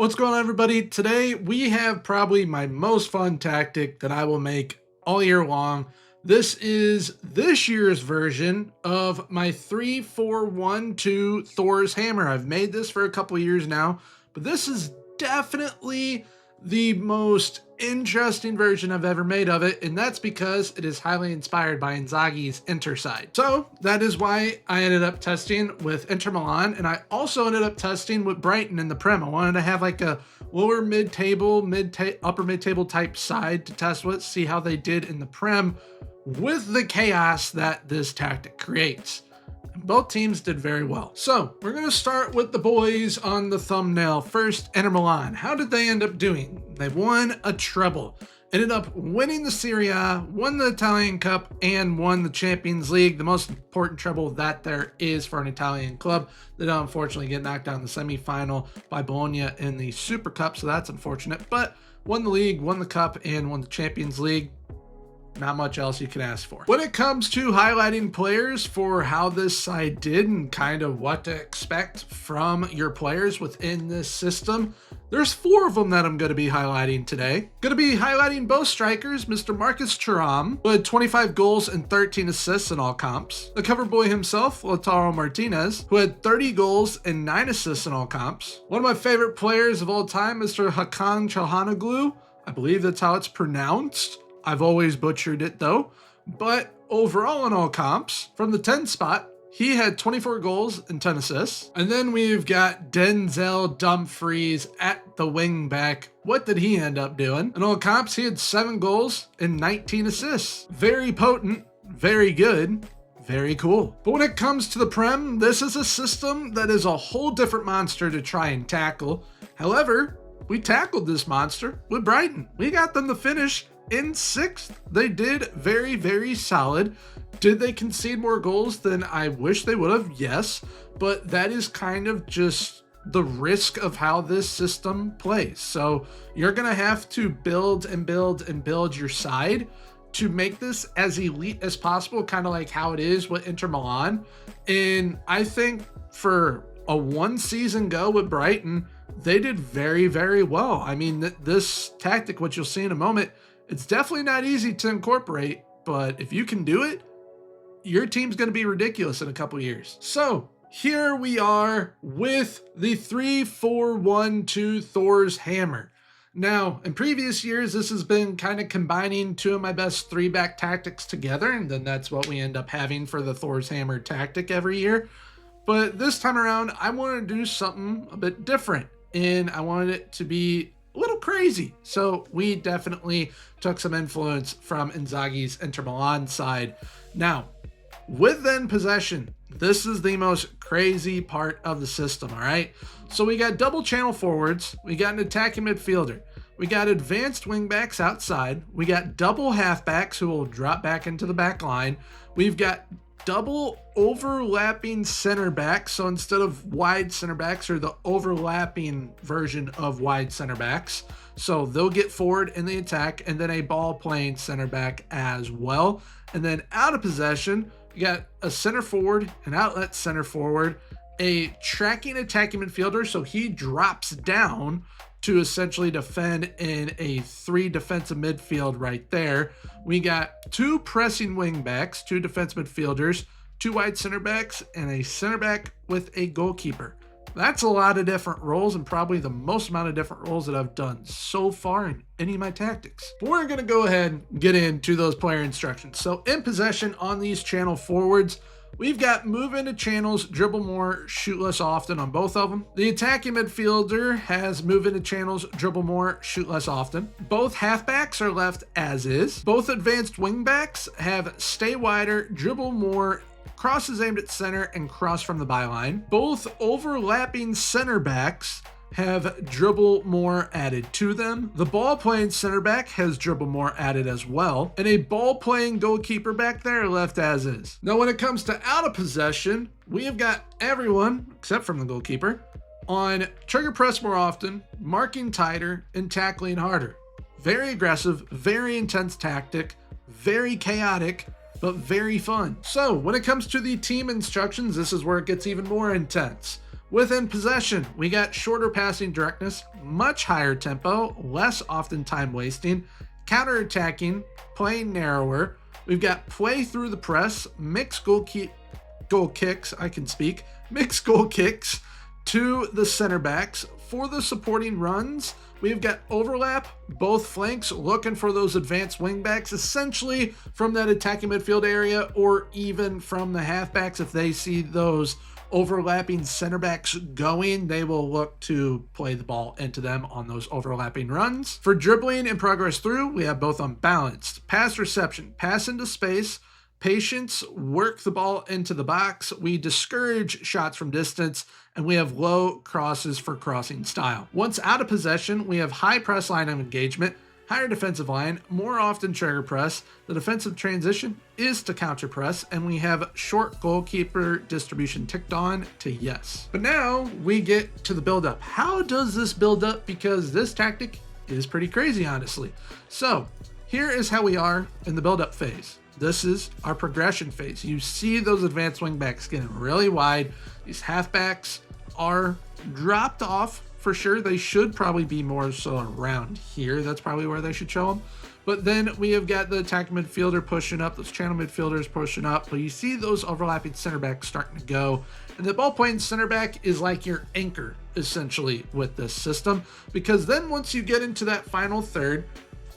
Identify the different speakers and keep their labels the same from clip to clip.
Speaker 1: What's going on, everybody? Today we have probably my most fun tactic that I will make all year long. This is this year's version of my 3-4-1-2 Thors Hammer. I've made this for a couple years now, but this is definitely the most interesting version I've ever made of it, and that's because it is highly inspired by Inzaghi's Inter side. So that is why I ended up testing with Inter Milan, and I also ended up testing with Brighton in the Prem. I wanted to have like a lower mid-table, upper mid-table type side to test with, see how they did in the Prem with the chaos that this tactic creates. Both teams did very well. So we're going to start with the boys on the thumbnail. First, Inter Milan. How did they end up doing? They won a treble, ended up winning the Serie A, won the Italian Cup, and won the Champions League, the most important treble that there is for an Italian club. They don't unfortunately get knocked out in the semifinal by Bologna in the Super Cup, so that's unfortunate, but won the league, won the cup, and won the Champions League. Not much else you can ask for. When it comes to highlighting players for how this side did and kind of what to expect from your players within this system, there's 4 of them that I'm going to be highlighting today. Going to be highlighting both strikers, Mr. Marcus Thuram, who had 25 goals and 13 assists in all comps. The cover boy himself, Lautaro Martinez, who had 30 goals and 9 assists in all comps. One of my favorite players of all time, Mr. Hakan Çalhanoğlu. I believe that's how it's pronounced. I've always butchered it though. But overall in all comps, from the 10 spot, he had 24 goals and 10 assists. And then we've got Denzel Dumfries at the wing back. What did he end up doing? In all comps, he had 7 goals and 19 assists. Very potent, very good, very cool. But when it comes to the Prem, this is a system that is a whole different monster to try and tackle. However, we tackled this monster with Brighton. We got them to finish in 6th. They did very, very solid. Did they concede more goals than I wish they would have? Yes, but that is kind of just the risk of how this system plays. So you're going to have to build and build and build your side to make this as elite as possible, kind of like how it is with Inter Milan. And I think for a 1 season go with Brighton, they did very, very well. I mean, this tactic, what you'll see in a moment, it's definitely not easy to incorporate, but if you can do it, your team's going to be ridiculous in a couple years. So here we are with the 3-4-1-2 Thors Hammer. Now, in previous years, this has been kind of combining 2 of my best 3-back tactics together, and then that's what we end up having for the Thors Hammer tactic every year. But this time around, I wanted to do something a bit different, and I wanted it to be a little crazy. So we definitely took some influence from Inzaghi's Inter Milan side. Now, with then possession, this is the most crazy part of the system, all right? So we got double channel forwards, we got an attacking midfielder, we got advanced wingbacks outside, we got double halfbacks who will drop back into the back line, we've got double overlapping center backs. So instead of wide center backs, or the overlapping version of wide center backs. So they'll get forward in the attack, and then a ball playing center back as well. And then out of possession, you got a center forward, an outlet center forward, a tracking attacking midfielder. So he drops down to essentially defend in a 3 defensive midfield right there. We got 2 pressing wing backs, 2 defense midfielders, 2 wide center backs, and a center back with a goalkeeper. That's a lot of different roles, and probably the most amount of different roles that I've done so far in any of my tactics. But we're going to go ahead and get into those player instructions. So in possession on these channel forwards, we've got move into channels, dribble more, shoot less often on both of them. The attacking midfielder has move into channels, dribble more, shoot less often. Both halfbacks are left as is. Both advanced wingbacks have stay wider, dribble more, crosses aimed at center, and cross from the byline. Both overlapping center backs have dribble more added to them. The ball playing center back has dribble more added as well, and a ball playing goalkeeper back there left as is. Now when it comes to out of possession, we have got everyone except from the goalkeeper on trigger press more often, marking tighter, and tackling harder. Very aggressive, very intense tactic, very chaotic, but very fun. So when it comes to the team instructions, this is where it gets even more intense. Within possession, we got shorter passing directness, much higher tempo, less often time wasting, counter-attacking, playing narrower. We've got play through the press, mixed goal kicks to the center backs. For the supporting runs, we've got overlap, both flanks, looking for those advanced wingbacks, essentially from that attacking midfield area or even from the halfbacks. If they see those overlapping center backs going, they will look to play the ball into them on those overlapping runs. For dribbling and progress through, we have both unbalanced, pass reception, pass into space, patience, work the ball into the box. We discourage shots from distance, and we have low crosses for crossing style. Once out of possession, we have high press line of engagement, higher defensive line, more often trigger press. The defensive transition is to counter press, and we have short goalkeeper distribution ticked on to yes. But now we get to the build up. How does this build up? Because this tactic is pretty crazy, honestly. So here is how we are in the build up phase. This is our progression phase. You see those advanced wingbacks getting really wide. These halfbacks are dropped off for sure. They should probably be more so around here. That's probably where they should show them. But then we have got the attacking midfielder pushing up, those channel midfielders pushing up. But you see those overlapping center backs starting to go. And the ball playing center back is like your anchor, essentially, with this system. Because then once you get into that final third,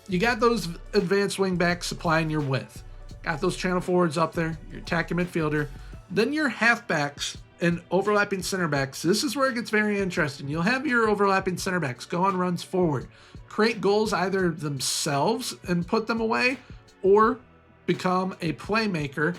Speaker 1: you got those advanced wingbacks supplying your width. Got those channel forwards up there, your attacking midfielder. Then your halfbacks and overlapping center backs. This is where it gets very interesting. You'll have your overlapping center backs go on runs forward, create goals either themselves and put them away, or become a playmaker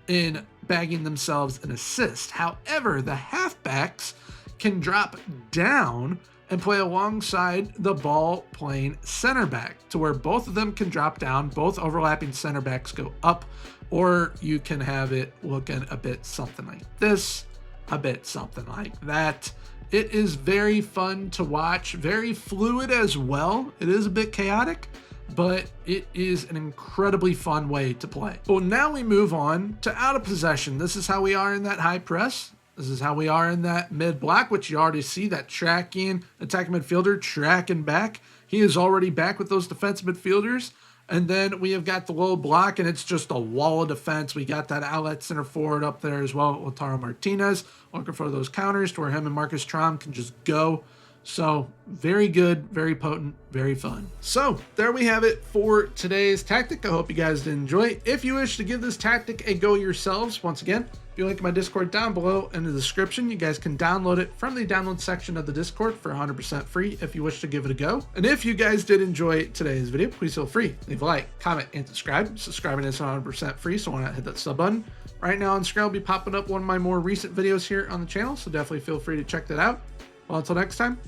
Speaker 1: in bagging themselves an assist. However, the halfbacks can drop down and play alongside the ball playing center back to where both of them can drop down, both overlapping center backs go up, or you can have it looking a bit something like this, a bit something like that. It is very fun to watch, very fluid as well. It is a bit chaotic, but it is an incredibly fun way to play. Well, now we move on to out of possession. This is how we are in that high press. This is how we are in that mid block, which you already see that tracking attacking midfielder tracking back. He is already back with those defensive midfielders. And then we have got the low block, and it's just a wall of defense. We got that outlet center forward up there as well with Lautaro Martinez, looking for those counters to where him and Marcus Thuram can just go. So very good, very potent, very fun. So there we have it for today's tactic. I hope you guys did enjoy. If you wish to give this tactic a go yourselves, once again, if you link my Discord down below in the description, you guys can download it from the download section of the Discord for 100% free if you wish to give it a go. And if you guys did enjoy today's video, please feel free. Leave a like, comment, and subscribe. Subscribing is 100% free, so why not hit that sub button. Right now on screen will be popping up one of my more recent videos here on the channel, so definitely feel free to check that out. Well, until next time,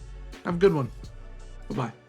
Speaker 1: have a good one. Bye-bye.